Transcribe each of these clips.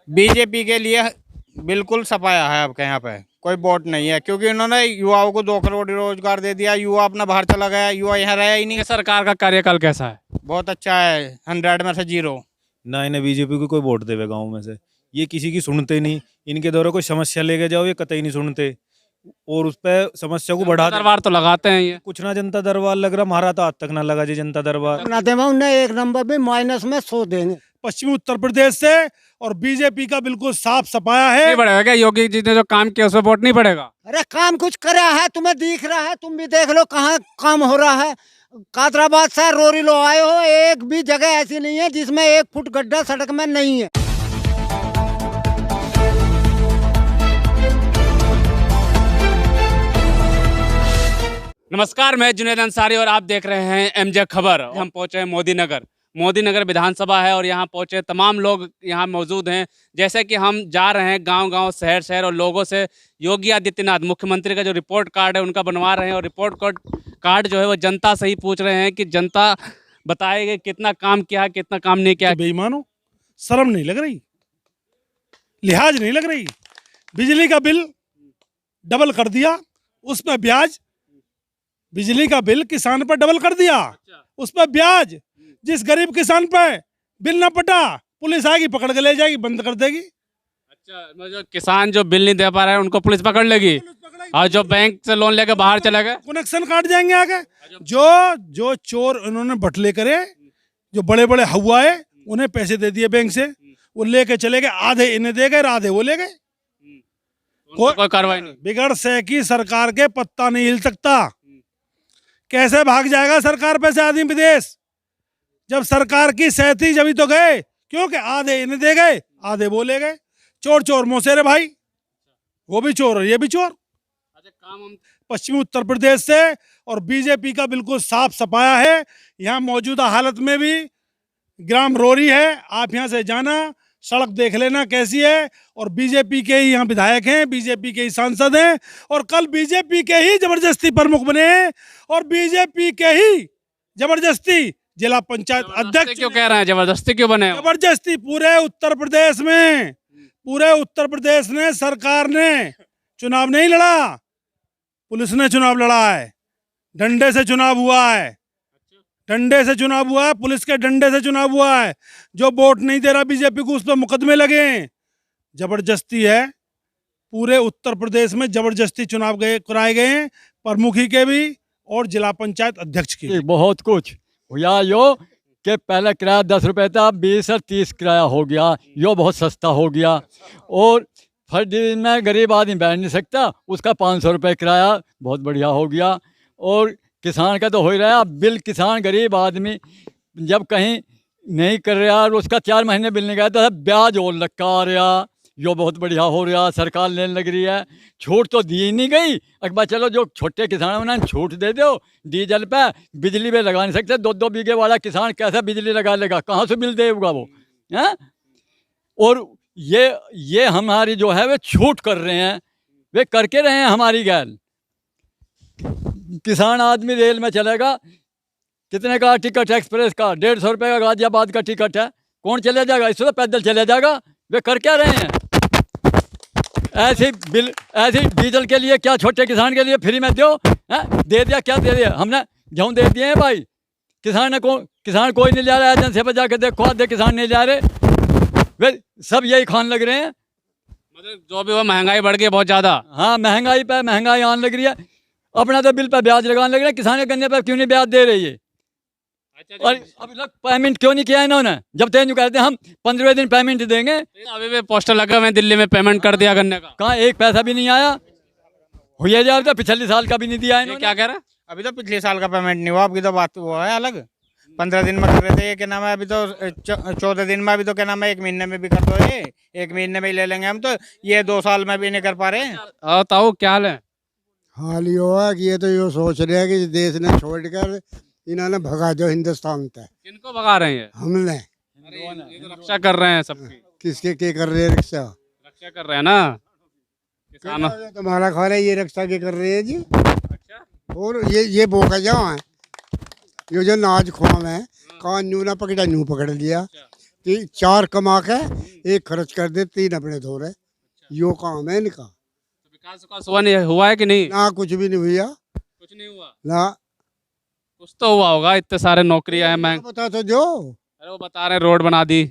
BJP के लिए बिल्कुल सफाया है। आपके यहाँ पे कोई वोट नहीं है, क्योंकि उन्होंने युवाओं को 2 करोड़ रोजगार दे दिया। युवा अपना बाहर चला गया, युवा यहाँ रहा ही नहीं। ये सरकार का कार्यकाल कैसा है? बहुत अच्छा है, 100 में से 0। ना इन्हें बीजेपी को कोई वोट देवे गाँव में से। ये किसी की सुनते नहीं। इनके द्वारा कोई समस्या लेके जाओ ये कतई नहीं सुनते और उस पर समस्या को बढ़ा दे। दरबार तो लगाते हैं ये। कुछ ना जनता दरबार लग रहा, हमारा तो आज तक ना लगा जी जनता दरबार। ना देवा उन्हें 1 नंबर भी माइनस में 100 देंगे। पश्चिमी उत्तर प्रदेश से और बीजेपी का बिल्कुल साफ सफाया है। नहीं पड़ेगा क्या? योगी जी ने जो काम किया उसमें वोट नहीं पड़ेगा? अरे काम कुछ करा है, तुम्हें दिख रहा है, तुम भी देख लो कहाँ काम हो रहा है। कादराबाद से रोरी लो आए हो, एक भी जगह ऐसी नहीं है जिसमें 1 फुट गड्ढा सड़क में नहीं है। नमस्कार, मैं जुनेद अंसारी और आप देख रहे हैं एमजे खबर। हम पहुंचे हैं मोदी नगर विधानसभा है और यहाँ पहुंचे तमाम लोग यहाँ मौजूद हैं। जैसे कि हम जा रहे हैं गांव-गांव, शहर और लोगों से योगी आदित्यनाथ मुख्यमंत्री का जो रिपोर्ट कार्ड है उनका बनवा रहे हैं और रिपोर्ट कार्ड जो है वो जनता से ही पूछ रहे हैं कि जनता बताएगी कितना काम किया है, कितना काम नहीं किया। बेईमानो, शर्म नहीं लग रही, लिहाज नहीं लग रही। बिजली का बिल डबल कर दिया, उस पर ब्याज। बिजली का बिल किसान पर डबल कर दिया, उस पर ब्याज। जिस गरीब किसान पे बिल ना पटा, पुलिस आएगी पकड़ के ले जाएगी, बंद कर देगी। अच्छा, जो किसान जो बिल नहीं दे पा रहे हैं उनको पुलिस पकड़ लेगी और जो बैंक से लोन लेके बाहर चले गए कनेक्शन काट जाएंगे आगे। जो चोर उन्होंने बटले करे, जो बड़े बड़े हवाए, उन्हें पैसे दे दिए बैंक से, वो लेके चले गए। आधे इन्हें दे गए, आधे वो ले गए। कोई कार्रवाई नहीं। बिगड़ से की सरकार के पत्ता नहीं हिल सकता। कैसे भाग जाएगा सरकार पे से आदमी विदेश? जब सरकार की सहती जब ही तो गए, क्योंकि आधे इन्हें दे गए, आधे वो ले गए। चोर चोर मोसेरे भाई, वो भी चोर और ये भी चोर। अच्छा, काम हम पश्चिमी उत्तर प्रदेश से और बीजेपी का बिल्कुल साफ सफाया है। यहाँ मौजूदा हालत में भी ग्राम रोरी है, आप यहाँ से जाना, सड़क देख लेना कैसी है। और बीजेपी के ही यहाँ विधायक हैं, बीजेपी के ही सांसद हैं और कल बीजेपी के ही जबरदस्ती प्रमुख बने हैं और बीजेपी के ही जबरदस्ती जिला पंचायत अध्यक्ष। क्यों कह रहे हैं जबरदस्ती क्यों बने हो? जबरदस्ती पूरे उत्तर प्रदेश में, पूरे उत्तर प्रदेश ने, सरकार ने चुनाव नहीं लड़ा, पुलिस ने चुनाव लड़ा है। डंडे से चुनाव हुआ है, डंडे से चुनाव हुआ है, पुलिस के डंडे से चुनाव हुआ है। जो वोट नहीं दे रहा बीजेपी को, उस पर मुकदमे लगे। जबरदस्ती है, पूरे उत्तर प्रदेश में जबरदस्ती चुनाव कराए गए हैं, प्रमुखी के भी और जिला पंचायत अध्यक्ष की। बहुत कुछ हुआ यो कि पहले किराया 10 रुपये था, 20 और 30 किराया हो गया। यो बहुत सस्ता हो गया। और फर्स्ट डिवीजन में गरीब आदमी बैठ नहीं सकता, उसका 500 रुपये किराया बहुत बढ़िया हो गया। और किसान का तो हो ही रहा है। बिल किसान गरीब आदमी जब कहीं नहीं कर रहा और उसका 4 महीने बिल नहीं गया तो ब्याज और लटका आ रहा। यो बहुत बढ़िया हो रहा, सरकार लेने लग रही है। छूट तो दी नहीं गई, अकबर चलो जो छोटे किसान हैं उन्हें छूट दे दो। डीजल पे बिजली पे लगा नहीं सकते, 2-2 बीघे वाला किसान कैसे बिजली लगा लेगा, कहाँ से बिल देगा वो हैं? और ये हमारी जो है वे छूट कर रहे हैं, वे करके रहे हैं हमारी गैल। किसान आदमी रेल में चलेगा, कितने का टिकट है एक्सप्रेस का? 150 रुपये का गाजियाबाद का टिकट है। कौन चले जाएगा? इससे तो पैदल चले जाएगा। वे कर क्या रहे हैं? ऐसे डीजल के लिए क्या छोटे किसान के लिए फ्री में दो है? दे दिया, क्या दे दिया? हमने गेहूँ दे दिए हैं भाई। किसान कोई नहीं ले रहा है। एजेंसी पर जाकर देखो, आधे किसान नहीं ले रहे। वे सब यही खान लग रहे हैं। मतलब जो भी वो महंगाई बढ़ गई है बहुत ज़्यादा। हाँ, महंगाई पे महंगाई आने लग रही है। अपना तो बिल पर ब्याज लगाने लग रहे हैं, किसान के गन्ने पर क्यों नहीं ब्याज दे रही है? अच्छा, और अभी तक पेमेंट क्यों नहीं किया इन्होंने? जब तक कहते हैं हम 15वें दिन पेमेंट देंगे। अभी भी पोस्टर लगे हुए हैं दिल्ली में, पेमेंट कर दिया गन्ने का। कहाँ एक पैसा भी नहीं आया। हुआ जाए तो पिछले साल का भी नहीं दिया ये इन्होंने। क्या कह रहा है? अभी तो पिछले साल का पेमेंट नहीं हुआ, आपकी तो बात वो है अलग। 15 दिन में कर रहे थे, ये क्या नाम है, अभी तो 14 दिन में, अभी तो क्या नाम है 1 महीने में भी कर दो। ये 1 महीने में ही ले लेंगे हम तो, ये 2 साल में भी नहीं कर पा रहे। ताऊ क्या हाल है? हाल यो है कि ये तो यो सोच रहे हैं कि देश ने छोड़कर इन्होंने भगा दो हिंदुस्तान तक। किनको भगा रहे हैं? हमने ये तो रक्षा कर रहे हैं सबकी। किसके के कर रहे हैं रक्षा? रक्षा कर रहे हैं ना किसानों। तुम्हारा खा रहे ये रक्षा के कर रहे हैं जी। अच्छा, और ये बोका जाओ है, ये जो नाज खुआम है, कान नू ना पकड़ा नू पकड़ लिया। 4 कमा के 1 खर्च कर दे, 3 अपने धो रहे। यो काम है इनका। तो विकास हुआ है कि नहीं? ना कुछ भी नहीं भैया, कुछ नहीं हुआ। ना कुछ तो हुआ होगा, इतने सारे नौकरियां हैं। मैं बता तो जो अरे वो बता रहे हैं रोड बना दी।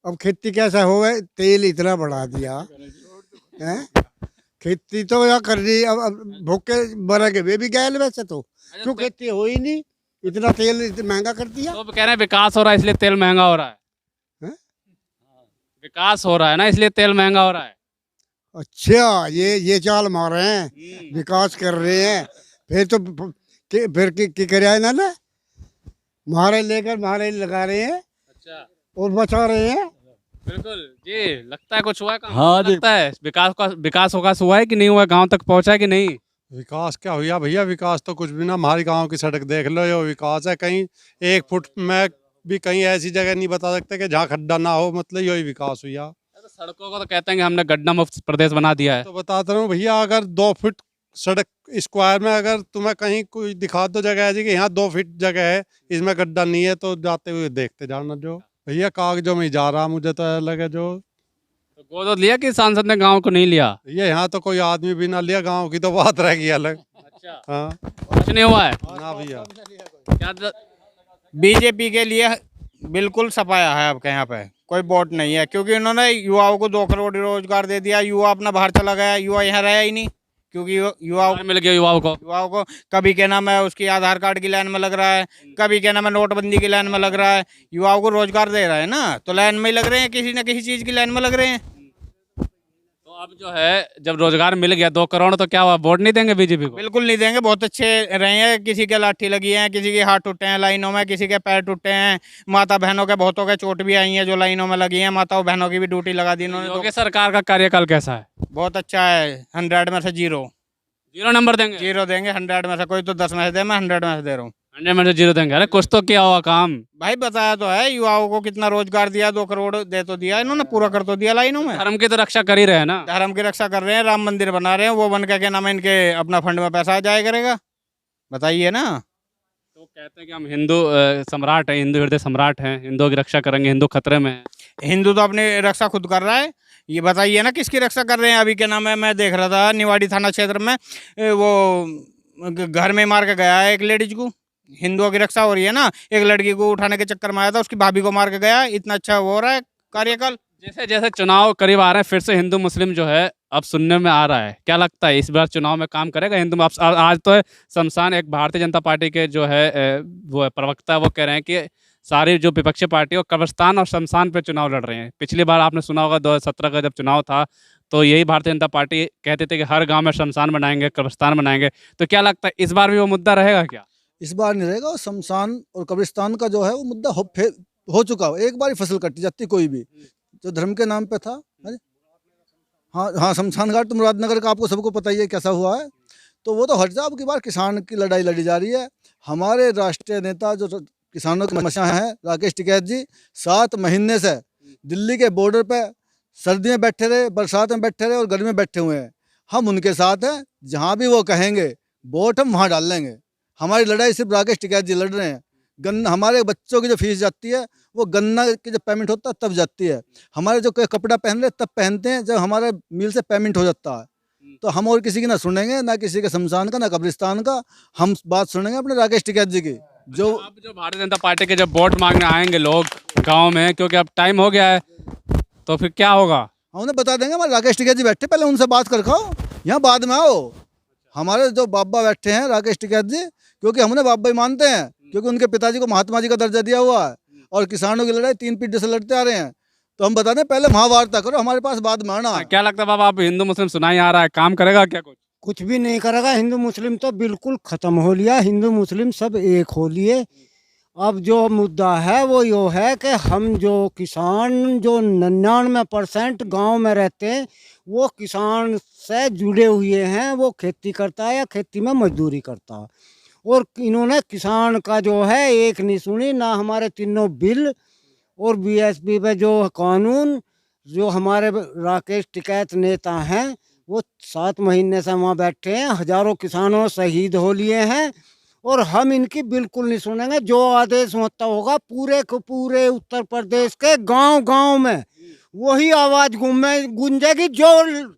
अब खेती कैसा हो गए, तेल इतना बढ़ा दिया है। खेती तो या कर रही, अब भूखे मरेंगे वे भी गए वैसे तो, क्यों खेती हो ही नहीं, इतना तेल इतना महंगा कर दिया। तो कह रहे हैं विकास हो रहा है इसलिए तेल महंगा हो रहा है। हैं? विकास हो रहा है ना इसलिए तेल महंगा हो रहा है। अच्छा, ये चाल मार रहे हैं, विकास कर रहे हैं, फिर तो फिर की करे ना ना, मारे लेकर मारे लगा रहे हैं अच्छा, और बचा रहे हैं। बिल्कुल जी। लगता है कुछ हुआ है काम? हाँ जी। लगता है विकास हुआ है कि नहीं हुआ, गांव तक पहुंचा है कि नहीं? विकास क्या हुआ भैया, विकास तो कुछ भी ना। हमारे गांव की सड़क देख लो, यो विकास है। कहीं 1 फुट में भी कहीं ऐसी जगह नहीं बता सकते कि जहाँ खड्डा ना हो, मतलब यही विकास हुआ। तो सड़कों को तो कहते हैं कि हमने गड्ढा मुक्त प्रदेश बना दिया है। तो बताता हूँ भैया, अगर 2 फुट सड़क स्क्वायर में अगर तुम्हें कहीं कोई दिखा दो जगह ऐसी कि यहाँ 2 फीट जगह है, इसमें गड्ढा नहीं है, तो जाते हुए देखते जाना। जो भैया कागजों में ही जा रहा, मुझे तो ऐसा लगे जो। तो गोद लिया कि सांसद ने गांव को नहीं लिया? ये यहाँ तो कोई आदमी भी ना लिया, गांव की तो बात रह गई अलग। अच्छा, हाँ कुछ नहीं हुआ है ना भैया। क्या? बीजेपी के लिए बिल्कुल सफाया है आपके यहाँ पे, कोई वोट नहीं है, क्योंकि उन्होंने युवाओं को 2 करोड़ रोजगार दे दिया। युवा अपना बाहर चला गया, युवा यहाँ रहा ही नहीं, क्योंकि युवाओं मिल गया युवाओं को। कभी क्या नाम है उसकी आधार कार्ड की लाइन में लग रहा है, कभी क्या नाम है नोटबंदी की लाइन में लग रहा है। युवाओं को रोजगार दे रहा है ना, तो लाइन में ही लग रहे हैं, किसी न किसी चीज की लाइन में लग रहे हैं। तो अब जो है जब रोजगार मिल गया 2 करोड़, तो क्या हुआ, वोट नहीं देंगे बीजेपी को? बिल्कुल नहीं देंगे, बहुत अच्छे रहे हैं। किसी के लाठी लगी है, किसी के हाथ टूटे हैं लाइनों में, किसी के पैर टूटे हैं, माता बहनों के बहुतों के चोट भी आई है जो लाइनों में लगी है। माताओं बहनों की भी ड्यूटी लगा दी इन्होंने। योगी सरकार का कार्यकाल कैसा है? बहुत अच्छा है, 100 में से 0 नंबर देंगे? 0 देंगे 100 में से। कोई तो 10 में से दे, मैं 100 में से दे रहा हूँ। 100 में से 0 देंगे? अरे कुछ तो किया हुआ काम। भाई बताया तो है, युवाओं को कितना रोजगार दिया, 2 करोड़ दे तो दिया इन्होंने, पूरा कर तो दिया लाइनों में। धर्म की तो रक्षा कर ही रहे हैं ना। धर्म की रक्षा कर रहे हैं, राम मंदिर बना रहे हैं, वो बन के नाम इनके अपना फंड में पैसा आ जाया करेगा, बताइए ना। तो कहते हैं कि हम हिंदू सम्राट हैं, हिंदू हृदय सम्राट हैं, हिंदुओं की रक्षा करेंगे, हिंदू खतरे में है। हिंदू तो अपनी रक्षा खुद कर रहा है, ये बताइए ना किसकी रक्षा कर रहे हैं। अभी क्या नाम है, मैं देख रहा था निवाड़ी थाना क्षेत्र में, वो घर में मार के गया है एक लेडीज को। हिंदुओं की रक्षा हो रही है ना, एक लड़की को उठाने के चक्कर में आया था, उसकी भाभी को मार के गया। इतना अच्छा हो रहा है कार्यकाल। जैसे जैसे चुनाव करीब आ रहे हैं, फिर से हिंदू मुस्लिम जो है अब सुनने में आ रहा है। क्या लगता है इस बार चुनाव में काम करेगा हिंदू? आज तो है शमशान, एक भारतीय जनता पार्टी के जो है वो प्रवक्ता, वो कह रहे हैं कि सारी जो विपक्षी पार्टी है कब्रिस्तान और शमशान पे चुनाव लड़ रहे हैं। पिछली बार आपने सुना होगा 2017 का जब चुनाव था, तो यही भारतीय जनता पार्टी कहते थे कि हर गांव में शमशान बनाएंगे, कब्रिस्तान बनाएंगे। तो क्या लगता है इस बार भी वो मुद्दा रहेगा क्या? इस बार नहीं रहेगा। शमशान और कब्रिस्तान का जो है वो मुद्दा हो चुका हो। एक बार ही फसल कटी जाती कोई भी जो धर्म के नाम पे था। हाँ हाँ, शमशान घाट तो मुरादनगर का आपको सबको पता ही है कैसा हुआ है। तो वो तो हट जाओ, अब की बार किसान की लड़ाई लड़ी जा रही है। हमारे राष्ट्रीय नेता जो किसानों की समस्या है, राकेश टिकैत जी 7 महीने से दिल्ली के बॉर्डर पे सर्दी में बैठे रहे, बरसात में बैठे रहे और गर्मी में बैठे हुए हैं। हम उनके साथ हैं, जहाँ भी वो कहेंगे वोट हम वहाँ डाल लेंगे। हमारी लड़ाई सिर्फ राकेश टिकैत जी लड़ रहे हैं। गन्ना, हमारे बच्चों की जो फीस जाती है वो गन्ना की जब पेमेंट होता है तब जाती है। हमारे जो कपड़ा पहन रहे तब पहनते हैं जब हमारे मिल से पेमेंट हो जाता है। तो हम और किसी की ना सुनेंगे, ना किसी के शमशान का, ना कब्रिस्तान का। हम बात सुनेंगे अपने राकेश टिकैत जी की। जो अब जो भारतीय जनता पार्टी के जब वोट मांगने आएंगे लोग गाँव में, क्योंकि अब टाइम हो गया है, तो फिर क्या होगा? हम उन्हें बता देंगे हमारे राकेश टिकैत जी बैठे, पहले उनसे बात कर खाओ, यहाँ बाद में आओ। हमारे जो बाबा बैठे हैं राकेश टिकैत जी, क्योंकि हम उन्हें बाबा ही मानते हैं, क्योंकि उनके पिताजी को महात्मा जी का दर्जा दिया हुआ है और किसानों की लड़ाई 3 पीढ़ी से लड़ते आ रहे हैं। तो हम बता दें पहले महावार्ता करो, हमारे पास बाद में आना। क्या लगता है बाबा, आप हिंदू मुस्लिम सुनाई आ रहा है, काम करेगा क्या कुछ? कुछ भी नहीं करेगा। हिंदू मुस्लिम तो बिल्कुल खत्म हो लिया, हिंदू मुस्लिम सब एक हो लिए। अब जो मुद्दा है वो यो है कि हम जो किसान जो 99% गांव में रहते हैं वो किसान से जुड़े हुए हैं। वो खेती करता है या खेती में मजदूरी करता है, और इन्होंने किसान का जो है एक नहीं सुनी ना। हमारे तीनों बिल और बीएसपी पे जो कानून, जो हमारे राकेश टिकैत नेता हैं वो 7 महीने से वहाँ बैठे हैं। हजारों किसानों शहीद हो लिए हैं और हम इनकी बिल्कुल नहीं सुनेंगे। जो आदेश होता होगा पूरे के पूरे उत्तर प्रदेश के गांव गांव में वही आवाज गूंजेगी, जो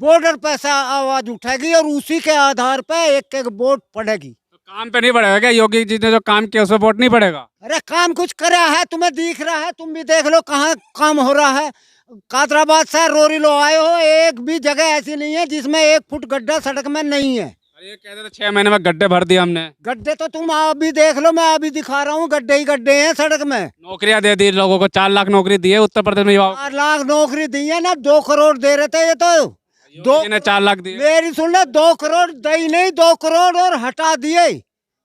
बॉर्डर पे से आवाज उठेगी और उसी के आधार पे एक एक वोट पड़ेगी। तो काम पे नहीं पड़ेगा क्या? योगी जी ने जो काम किया उस पर वोट नहीं पड़ेगा? अरे काम कुछ करा है, तुम्हें दिख रहा है, तुम भी देख लो कहाँ काम हो रहा है। कादराबाद से रोरी लो आए हो, एक भी जगह ऐसी नहीं है जिसमें 1 फुट गड्ढा सड़क में नहीं है। अरे ये कहते थे 6 महीने में गड्ढे भर दिए हमने। गड्ढे तो तुम अभी देख लो, मैं अभी दिखा रहा हूँ, गड्ढे ही गड्ढे हैं सड़क में। नौकरियां दे दी लोगों को, 4 लाख नौकरी दी है उत्तर प्रदेश में युवाओं को। 4 लाख नौकरी दी है ना, 2 करोड़ दे रहे थे ये तो। योगी जी ने 4 लाख दिए। मेरी सुन ले, 2 करोड़ दई नहीं, 2 करोड़ और हटा दिए।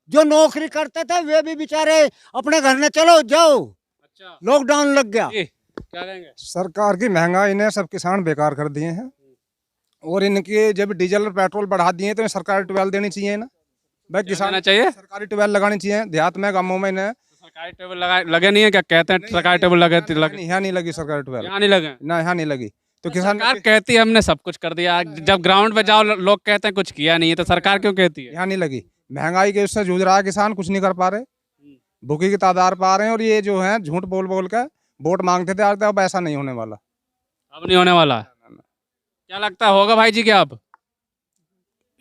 जो नौकरी करते थे वे भी बेचारे अपने घर में चलो जाओ, अच्छा लॉकडाउन लग गया। जी, क्या कहेंगे? सरकार की महंगाई ने सब किसान बेकार कर दिए हैं, और इनके जब डीजल और पेट्रोल बढ़ा दिए तो सरकारी ट्यूबवेल देनी चाहिए ना भाई। क्या किसान देना चाहिए? सरकारी ट्यूबवेल लगानी चाहिए देहात में, गाँवों में इन्हें। सरकारी टेबल लगे नहीं है क्या? कहते हैं सरकारी टेबल लगे लगे, यहाँ नहीं लगी सरकारी ट्यूबवेल, यहाँ नहीं लगे। ना यहाँ नहीं लगी तो किसान सरकार कहती है हमने सब कुछ कर दिया, जब ग्राउंड पे जाओ लोग कहते हैं कुछ किया नहीं है, तो सरकार क्यों कहती है? यहाँ नहीं लगी। महंगाई के उससे जूझ रहा है किसान, कुछ नहीं कर पा रहे, भूखी की तादाद पा रहे हैं। और ये जो है झूठ बोल बोल कर वोट मांगते थे, अब ऐसा नहीं होने वाला। अब नहीं होने वाला है। क्या लगता है होगा भाई जी क्या अब?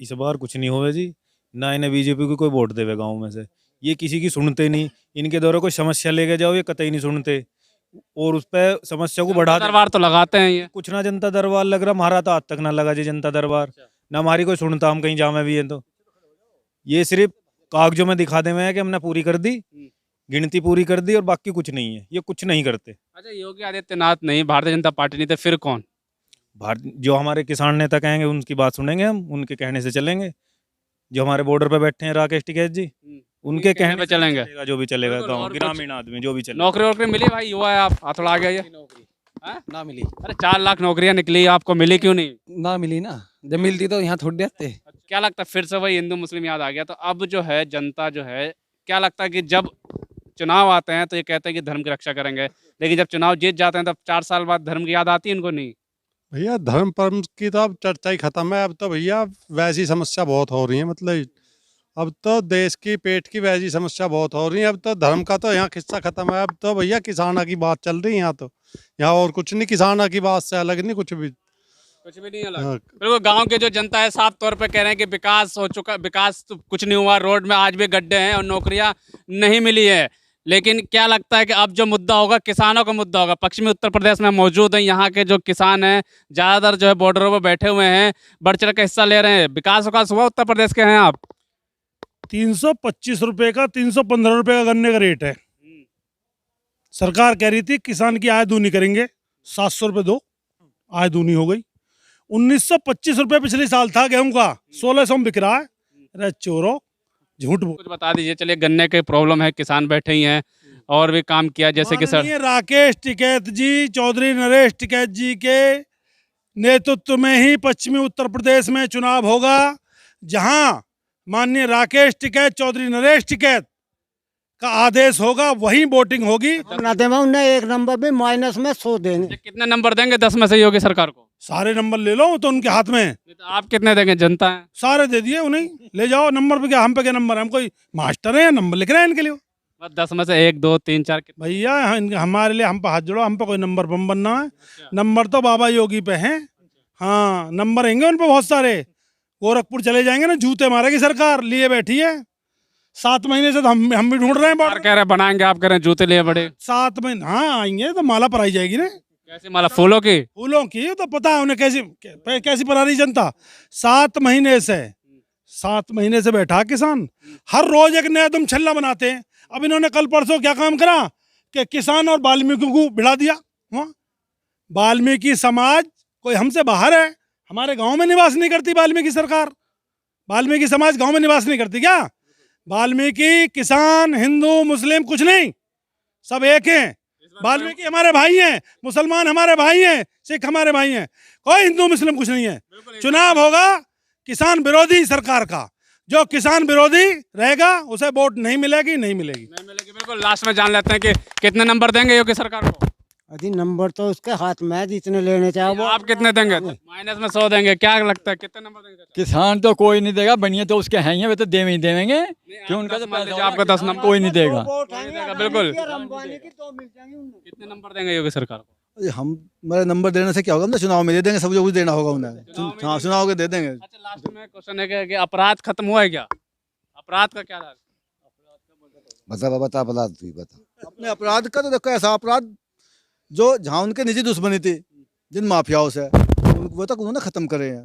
इस बार कुछ नहीं होगा जी, ना इन्हें बीजेपी को कोई वोट देवे गाँव में से। ये किसी की सुनते नहीं, इनके द्वारा कोई समस्या लेके जाओ ये कतई नहीं सुनते, और उस पर समस्या को बढ़ा दरबार तो लगाते हैं ये। कुछ ना जनता दरबार लग रहा, हमारा तो आज तक ना लगा जी जनता दरबार, ना हमारी कोई सुनता, हम कहीं जामे भी हैं तो ये सिर्फ कागजों में दिखा दे में है कि हमने पूरी कर दी, गिनती पूरी कर दी, और बाकी कुछ नहीं है, ये कुछ नहीं करते। अच्छा, योगी आदित्यनाथ नहीं, भारतीय जनता पार्टी नहीं, तो फिर कौन? जो हमारे किसान नेता कहेंगे उनकी बात सुनेंगे हम, उनके कहने से चलेंगे। जो हमारे बॉर्डर पे बैठे हैं राकेश टिकैत जी, उनके कहने पे से चलेंगे। चलेगा, जो भी चलेगा बिल्कुल, गाँव और कुछ? ग्रामीण आदमी जो भी चलेगा। नौकरी वोकरी मिली भाई? युवा है आप थोड़ा आगे आइए। हाँ? ना मिली, अरे 4 लाख नौकरियां निकली, आपको मिली क्यों नहीं? ना मिली ना, जब मिलती तो यहाँ थोड़ी आते। क्या लगता है फिर से वही हिंदू मुस्लिम याद आ गया? तो अब जो है जनता जो है, क्या लगता है कि जब चुनाव आते हैं तो ये कहते हैं कि धर्म की रक्षा करेंगे, लेकिन जब चुनाव जीत जाते हैं तब 4 साल बाद धर्म की याद आती है इनको? नहीं भैया, धर्म परम की तो अब चर्चा ही खत्म है। अब तो भैया वैसी समस्या बहुत हो रही है, मतलब अब तो देश की पेट की वैसी समस्या बहुत हो रही है। अब तो धर्म का तो यहाँ किस्सा खत्म है। अब तो भैया किसाना की बात चल रही है यहाँ तो, यहाँ और कुछ नहीं, किसाना की बात से अलग नहीं कुछ भी। नहीं अलग। हाँ। बिल्कुल, गांव के जो जनता है साफ तौर पे कह रहे हैं कि विकास हो चुका, विकास तो कुछ नहीं हुआ, रोड में आज भी गड्ढे हैं और नौकरियां नहीं मिली है। लेकिन क्या लगता है कि अब जो मुद्दा होगा किसानों का मुद्दा होगा? पश्चिमी उत्तर प्रदेश में मौजूद है, यहाँ के जो किसान हैं ज़्यादातर जो है बॉर्डरों पर बैठे हुए हैं, बढ़ चढ़ के हिस्सा ले रहे हैं। विकास विकास हुआ उत्तर प्रदेश के हैं आप? 325 रुपए का 315 रुपए का गन्ने का रेट है। सरकार कह रही थी किसान की आय दूनी करेंगे, 700 रुपए दो, आय दूनी हो गई। 1925 रुपए पिछले साल था गेहूं का, 1600 में बिक रहा है। अरे चोरो, झूठ बोल। कुछ बता दीजिए। चलिए, गन्ने की प्रॉब्लम है, किसान बैठे ही हैं, और भी काम किया जैसे कि सर माननीय राकेश टिकैत जी, चौधरी नरेश टिकैत जी के नेतृत्व में ही पश्चिमी उत्तर प्रदेश में चुनाव होगा, जहां माननीय राकेश टिकैत, चौधरी नरेश टिकैत का आदेश होगा, वही वोटिंग होगी। ना दे उन्हें 1 नंबर भी माइनस में 100 देंगे। कितने नंबर देंगे 10 में से योगी सरकार को? सारे नंबर ले लो तो उनके हाथ में। तो आप कितने देंगे? जनता है, सारे दे दिए उन्हें, ले जाओ। नंबर पे क्या, हम पे क्या नंबर है? हम कोई मास्टर है या नंबर लिख रहे हैं इनके लिए? बस 10 में से 1 2 3 4 भैया हमारे लिए, हम पे हाथ जोड़ो, हम पे कोई नंबर बम बनना है। नंबर तो बाबा योगी पे हैं। हाँ, नंबर रहेंगे उन पे बहुत सारे। गोरखपुर चले जाएंगे ना, जूते मारेगी सरकार, लिए बैठी है। 7 महीने से तो हम भी ढूंढ रहे हैं। कह रहे बनाएंगे, आप कह रहे हैं जूते लिए बड़े। 7 महीने, हाँ आएंगे तो माला पराई जाएगी ना। कैसी माला? फूलों की? फूलों की तो पता है उन्हें कैसी परा रही जनता। 7 महीने से बैठा किसान, हर रोज एक नया तुम छल्ला बनाते हैं। अब इन्होंने कल परसों क्या काम करा कि किसान और वाल्मीकि को भिड़ा दिया। वाल्मीकि समाज कोई हमसे बाहर है? हमारे गांव में निवास नहीं करती वाल्मीकि सरकार? वाल्मीकि समाज गांव में निवास नहीं करती क्या? वाल्मीकि, किसान, हिंदू, मुस्लिम कुछ नहीं, सब एक हैं। वाल्मीकि हमारे भाई हैं, मुसलमान हमारे भाई हैं, सिख हमारे भाई हैं, कोई हिंदू मुस्लिम कुछ नहीं है। चुनाव होगा किसान विरोधी सरकार का, जो किसान विरोधी रहेगा उसे वोट नहीं मिलेगी। बिल्कुल। लास्ट में जान लेते हैं कि कितने नंबर देंगे योगी सरकार को? अभी नंबर तो उसके हाथ में है, जितने लेने चाहे वो। आप कितने देंगे? माइनस में 100 देंगे, क्या लगता है कितने नंबर देंगे? किसान तो कोई नहीं देगा, बनिए तो उसके हैं ही, वे तो देंगे ही देंगे। क्यों उनका तो मान पैसा लीजिए होगा, आपका 10 नंबर कोई नहीं देगा। देगा, बिल्कुल। अंबानी की तो मिल जाएंगी उन्हें। कितने नंबर देंगे योगी सरकार को? अरे हम मेरे नंबर देने से क्या होगा, हम तो चुनाव में दे देंगे, सब कुछ देना होगा उन्हें। हाँ, चुनाव के दे देंगे। अच्छा, लास्ट में क्वेश्चन है कि अपराध खत्म हुआ है क्या? अपराध का क्या हाल? बता बता तू बता। अपने अपराध का तो देखो, ऐसा अपराध जो जहाँ उनके निजी दुश्मनी थी जिन माफियाओं से, वो तक उन्होंने खत्म करे हैं।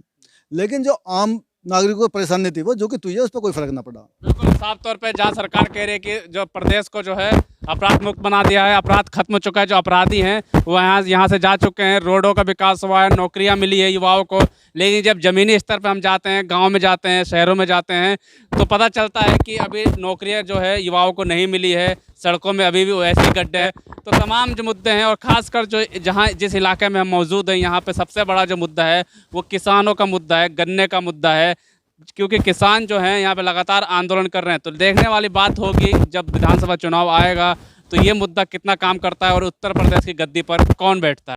लेकिन जो आम नागरिकों को परेशानी थी, वो जो कि तू है, उस पर कोई फर्क ना पड़ा। बिल्कुल साफ तौर पे जहाँ सरकार कह रही है कि जो प्रदेश को जो है अपराध मुक्त बना दिया है, अपराध खत्म हो चुका है, जो अपराधी हैं वो यहाँ से जा चुके हैं, रोडों का विकास हुआ है, नौकरियाँ मिली है युवाओं को। लेकिन जब ज़मीनी स्तर पर हम जाते हैं, गाँव में जाते हैं, शहरों में जाते हैं, तो पता चलता है कि अभी नौकरियाँ जो है युवाओं को नहीं मिली है, सड़कों में अभी भी वैसे ही गड्ढे हैं। तो तमाम जो मुद्दे हैं, और ख़ासकर जो जहाँ जिस इलाके में हम मौजूद हैं, यहाँ पे सबसे बड़ा जो मुद्दा है वो किसानों का मुद्दा है, गन्ने का मुद्दा है, क्योंकि किसान जो हैं यहाँ पे लगातार आंदोलन कर रहे हैं। तो देखने वाली बात होगी जब विधानसभा चुनाव आएगा तो ये मुद्दा कितना काम करता है और उत्तर प्रदेश की गद्दी पर कौन बैठता है।